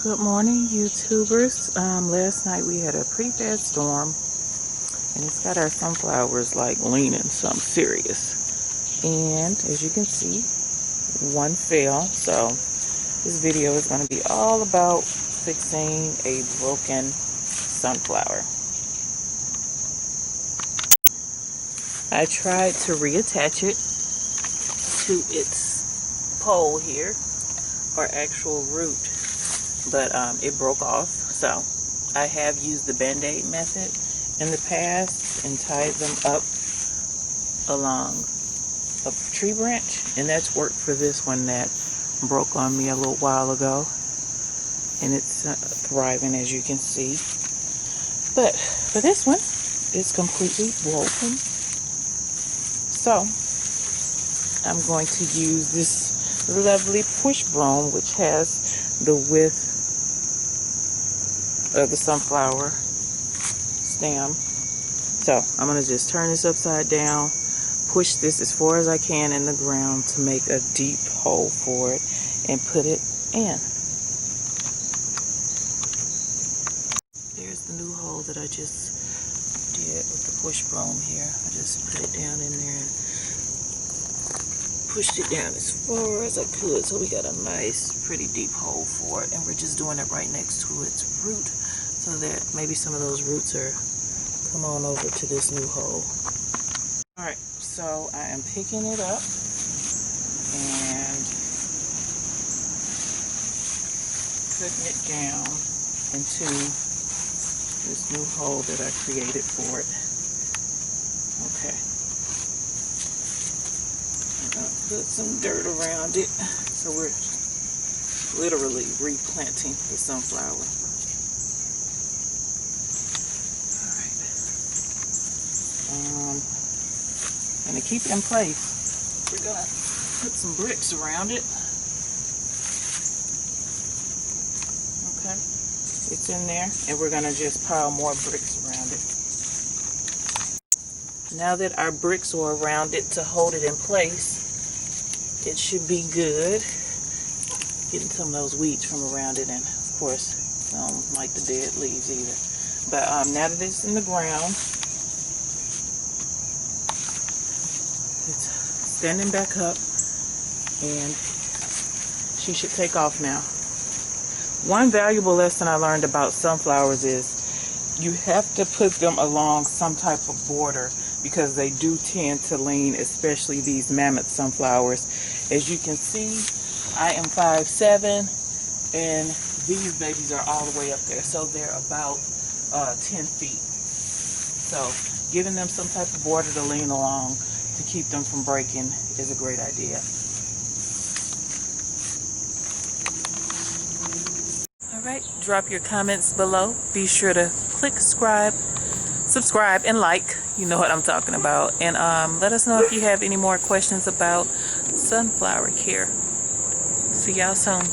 Good morning, YouTubers. Last night we had a pretty bad storm, and it's got our sunflowers like leaning something serious. And as you can see, one fell. So this video is going to be all about fixing a broken sunflower. I tried to reattach it to its pole here, or actual root, but it broke off. So I have used the band-aid method in the past and tied them up along a tree branch, and that's worked for this one that broke on me a little while ago, and it's thriving, as you can see. But for this one, it's completely broken. So I'm going to use this lovely push broom, which has the width of the sunflower stem. So I'm going to just turn this upside down, push this as far as I can in the ground to make a deep hole for it, and put it in. There's the new hole that I just did with the push broom here. I just put it down in there and pushed it down as far as I could, so we got a nice pretty deep hole for it, and we're just doing it right next to its root so that maybe some of those roots are come on over to this new hole. Alright, so I am picking it up and putting it down into this new hole that I created for it. Okay. Put some dirt around it, so we're literally replanting the sunflower. Alright. And to keep it in place, we're gonna put some bricks around it. Okay, it's in there, and we're gonna just pile more bricks around it. Now that our bricks are around it to hold it in place, it should be good. Getting some of those weeds from around it, and of course, like the dead leaves either. But now that it's in the ground, it's standing back up, and she should take off now. One valuable lesson I learned about sunflowers is you have to put them along some type of border, because they do tend to lean, especially these mammoth sunflowers. As you can see, I am 5'7", and these babies are all the way up there, so they're about 10 feet. So giving them some type of border to lean along to keep them from breaking is a great idea. Alright, drop your comments below. Be sure to click subscribe and like. You know what I'm talking about. And let us know if you have any more questions about sunflower care. See y'all soon.